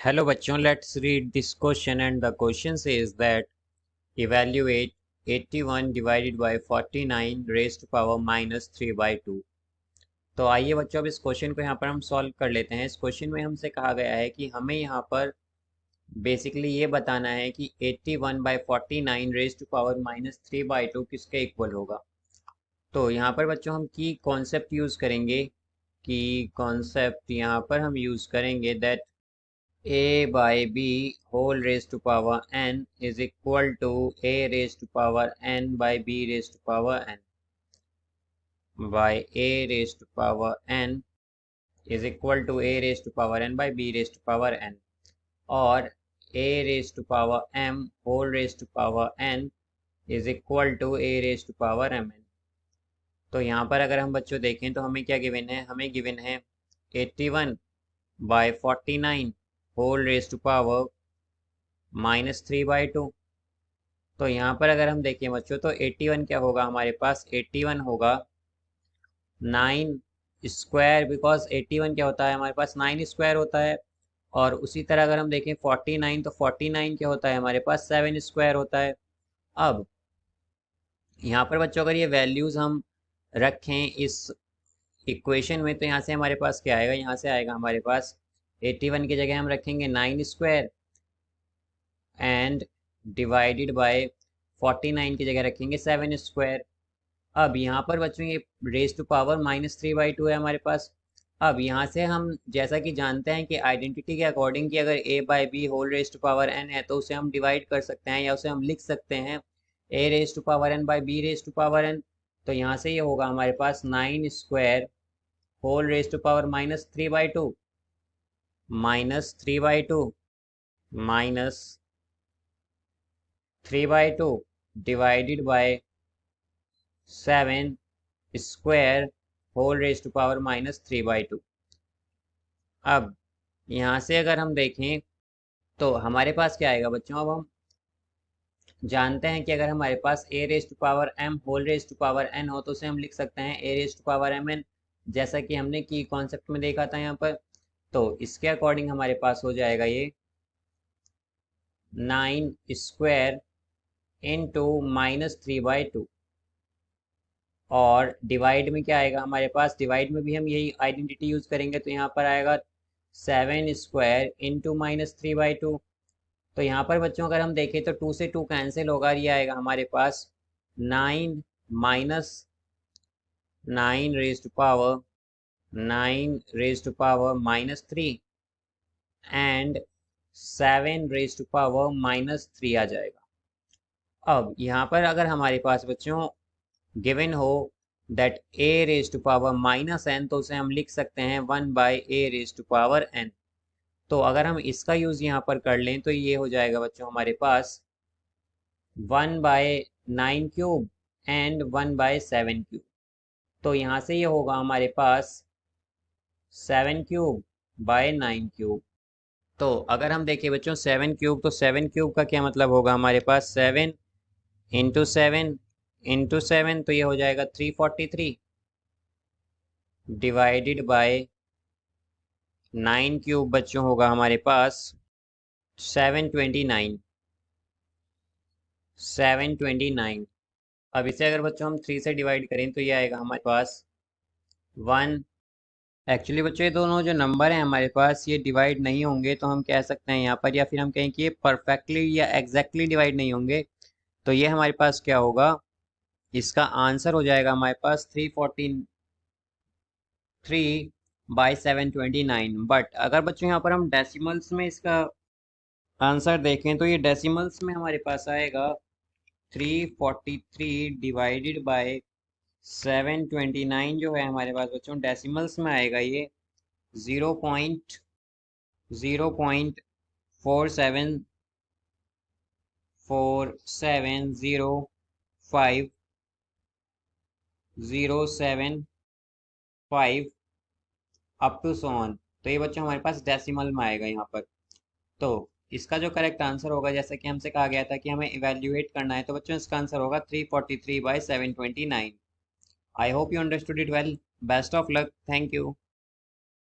Hello बच्चों, let's read this question and the question says that evaluate 81 divided by 49 raised to power minus 3 by 2। तो आइए बच्चों अब इस क्वेश्चन को यहाँ पर हम सॉल्व कर लेते हैं। इस क्वेश्चन में हमसे कहा गया है कि हमें यहाँ पर बेसिकली ये बताना है कि 81 by 49 raise to power minus 3 by 2 किसके इक्वल होगा। तो यहाँ पर बच्चों हम की कॉन्सेप्ट यूज़ करेंगे। की कॉन्सेप्ट यहाँ पर हम यूज़ करेंगे that a by b whole raised to power n is equal to a raised to power n by b raised to power n by a raised to power n is equal to a raised to power n by b raised to power n और a raised to power m whole raised to power n is equal to a raised to power mn। तो यहाँ पर अगर हम बच्चों देखें तो हमें क्या गिवन है, हमें गिवन है 81 by 49 whole raise to power minus 3 by 2। तो यहाँ पर अगर हम देखें बच्चों तो 81 क्या होगा हमारे पास, 81 होगा 9 स्क्वायर, बिकॉज 81 क्या होता है हमारे पास 9 स्क्वायर होता है। और उसी तरह अगर हम देखें 49 तो 49 क्या होता है हमारे पास 7 स्क्वायर होता है। अब यहाँ पर बच्चों अगर ये वैल्यूज़ हम रखें इस इक्वेशन में तो यहाँ से हमारे पास क्या आएगा, यहाँ से आएगा हमारे पास 81 की जगह हम रखेंगे 9 स्क्वायर एंड डिवाइडेड बाय 49 की जगह रखेंगे 7 स्क्वायर। अब यहाँ पर बच्चों ये raise to power minus 3 by 2 है हमारे पास। अब यहाँ से हम जैसा कि जानते हैं कि आइडेंटिटी के अकॉर्डिंग कि अगर a by b whole raise to power n है तो उसे हम डिवाइड कर सकते हैं या उसे हम लिख सकते हैं a raise to power n by b raise to power n। तो यहाँ से ये होगा हमारे पास 9 square whole raise to power minus 3 by 2 minus 3 by 2 minus 3 by 2 divided by 7 square whole raise to power minus 3 by 2। अब यहाँ से अगर हम देखें तो हमारे पास क्या आएगा बच्चों, अब हम जानते हैं कि अगर हमारे पास a raise to power m whole raise to power n हो तो उसे हम लिख सकते हैं a raise to power m n, जैसा कि हमने की कॉन्सेप्ट में देखा था यहाँ पर। तो इसके अकॉर्डिंग हमारे पास हो जाएगा ये 9 स्क्वायर इंटू माइनस 3 बाई 2 और डिवाइड में क्या आएगा हमारे पास, डिवाइड में भी हम यही आइडेंटिटी यूज करेंगे तो यहाँ पर आएगा 7 स्क्वायर इंटू माइनस 3 बाई 2। तो यहाँ पर बच्चों अगर हम देखें तो 2 से 2 कैंसिल होगा, ये आएगा हमारे पास 9 minus 9 raise to power 9 raise to power minus 3 and 7 raise to power minus 3 आ जाएगा। अब यहाँ पर अगर हमारे पास बच्चों गिवन हो that a raise to power minus n तो उसे हम लिख सकते हैं 1 by a raise to power n। तो अगर हम इसका यूज़ यहाँ पर कर लें तो ये हो जाएगा बच्चों हमारे पास 1 by 9 cube and 1 by 7 cube. तो यहाँ से ये होगा हमारे पास 7 क्यूब बाय 9 क्यूब। तो अगर हम देखें बच्चों 7 क्यूब, तो 7 क्यूब का क्या मतलब होगा हमारे पास 7 इंटू 7 इंटू 7, तो ये हो जाएगा 343 डिवाइडेड बाय 9 क्यूब बच्चों होगा हमारे पास 729 729। अब इसे अगर बच्चों हम 3 से डिवाइड करें तो ये आएगा हमारे पास 1। एक्चुअली बच्चों ये दोनों जो नंबर हैं हमारे पास ये डिवाइड नहीं होंगे, तो हम कह सकते हैं यहाँ पर, या फिर हम कहें कि ये परफेक्टली या एग्जैक्टली डिवाइड नहीं होंगे। तो ये हमारे पास क्या होगा, इसका आंसर हो जाएगा हमारे पास 343 बाई 729। बट अगर बच्चों यहाँ पर हम डेसिमल्स में इसका आंसर देखें तो ये डेसिमल्स में हमारे पास आएगा 343 डिवाइडेड बाय 729 जो है हमारे पास बच्चों डेसिमल्स में आएगा ये 0.0474705 अप टू सो ऑन। तो ये बच्चों हमारे पास डेसिमल में आएगा यहाँ पर। तो इसका जो करेक्ट आंसर होगा, जैसा कि हमसे कहा गया था कि हमें इवेल्युएट करना है, तो बच्चों इसका आंसर होगा 343 by 729। I hope you understood it well. Best of luck. Thank you.